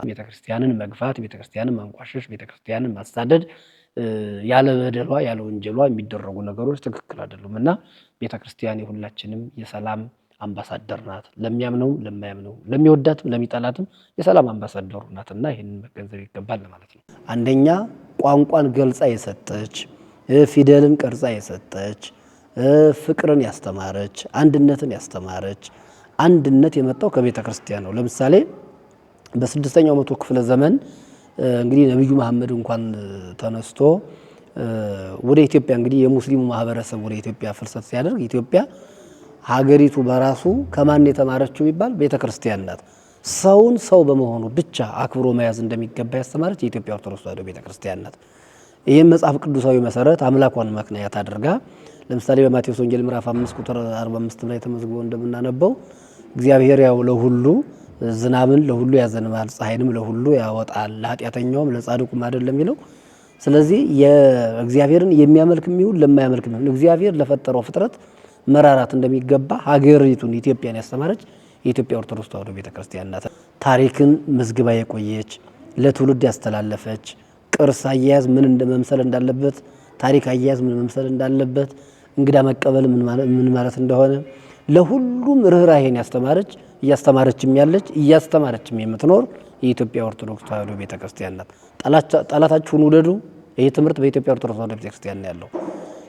ቤተክርስቲያንን መግፋት፣ ቤተክርስቲያንን ማንቋሸሽ፣ ቤተክርስቲያንን ማሳደድ ያለ በደሏ ያለ ወንጀሏ የሚደረጉ ነገሮች ትክክል አይደሉምና ቤተክርስቲያን የሁላችንም የሰላም አምባሳደር ናት። ለሚያምነው ለማያምነው ለሚወዳትም ለሚጠላትም የሰላም አምባሳደር ናትና ይሄንን መገንዘብ ይገባል ማለት ነው። አንደኛ ቋንቋን ገልጻ የሰጠች ፊደልን ቀርጻ የሰጠች ፍቅርን ያስተማረች አንድነትን ያስተማረች አንድነት የመጣው ከቤተክርስቲያን ነው። ለምሳሌ በ6ኛው መቶ ክፍለ ዘመን እንግዲህ ነብዩ መሐመድ እንኳን ተነስቶ ወደ ኢትዮጵያ እንግዲህ የሙስሊሙ ማህበረሰብ ወደ ኢትዮጵያ ፍልሰት ሲያደርግ ኢትዮጵያ ሀገሪቱ በራሱ ከማን የተማረችው ቢባል ቤተክርስቲያን ናት። ሰውን ሰው በመሆኑ ብቻ አክብሮ መያዝ እንደሚገባ ያስተማረች የኢትዮጵያ ኦርቶዶክስ ተዋሕዶ ቤተክርስቲያን ናት። ይህም መጽሐፍ ቅዱሳዊ መሰረት አምላኳን ምክንያት አድርጋ ለምሳሌ በማቴዎስ ወንጌል ምዕራፍ 5 ቁጥር 45 ላይ ተመዝግቦ እንደምናነበው እግዚአብሔር ያው ለሁሉ ዝናብን ለሁሉ ያዘንባል፣ ፀሐይንም ለሁሉ ያወጣል፣ ለኃጢአተኛውም ለጻድቁም አይደለም የሚለው። ስለዚህ የእግዚአብሔርን የሚያመልክም ይሁን ለማያመልክም ይሁን እግዚአብሔር ለፈጠረው ፍጥረት መራራት እንደሚገባ ሀገሪቱን ኢትዮጵያን ያስተማረች የኢትዮጵያ ኦርቶዶክስ ተዋሕዶ ቤተክርስቲያን ናት። ታሪክን መዝግባ የቆየች ለትውልድ ያስተላለፈች ቅርስ አያያዝ ምን እንደመምሰል እንዳለበት፣ ታሪክ አያያዝ ምን መምሰል እንዳለበት፣ እንግዳ መቀበል ምን ማለት እንደሆነ ለሁሉም ርህራሄን ያስተማረች እያስተማረችም ያለች እያስተማረችም የምትኖር የኢትዮጵያ ኦርቶዶክስ ተዋሕዶ ቤተክርስቲያን ናት። ጠላታችሁን ውደዱ። ይህ ትምህርት በኢትዮጵያ ኦርቶዶክስ ተዋሕዶ ቤተክርስቲያን ነው ያለው።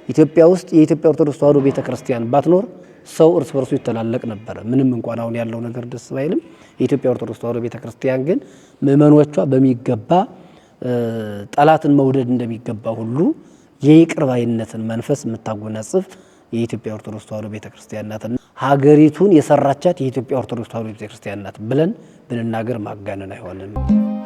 ኢትዮጵያ ውስጥ የኢትዮጵያ ኦርቶዶክስ ተዋሕዶ ቤተክርስቲያን ባትኖር ሰው እርስ በርሱ ይተላለቅ ነበር። ምንም እንኳን አሁን ያለው ነገር ደስ ባይልም የኢትዮጵያ ኦርቶዶክስ ተዋሕዶ ቤተክርስቲያን ግን ምእመኖቿ በሚገባ ጠላትን መውደድ እንደሚገባ ሁሉ የይቅር ባይነትን መንፈስ የምታጎናጽፍ የኢትዮጵያ ኦርቶዶክስ ተዋሕዶ ቤተክርስቲያን ናትና ሀገሪቱን የሰራቻት የኢትዮጵያ ኦርቶዶክስ ተዋሕዶ ቤተክርስቲያን ናት ብለን ብንናገር ማጋነን አይሆንም።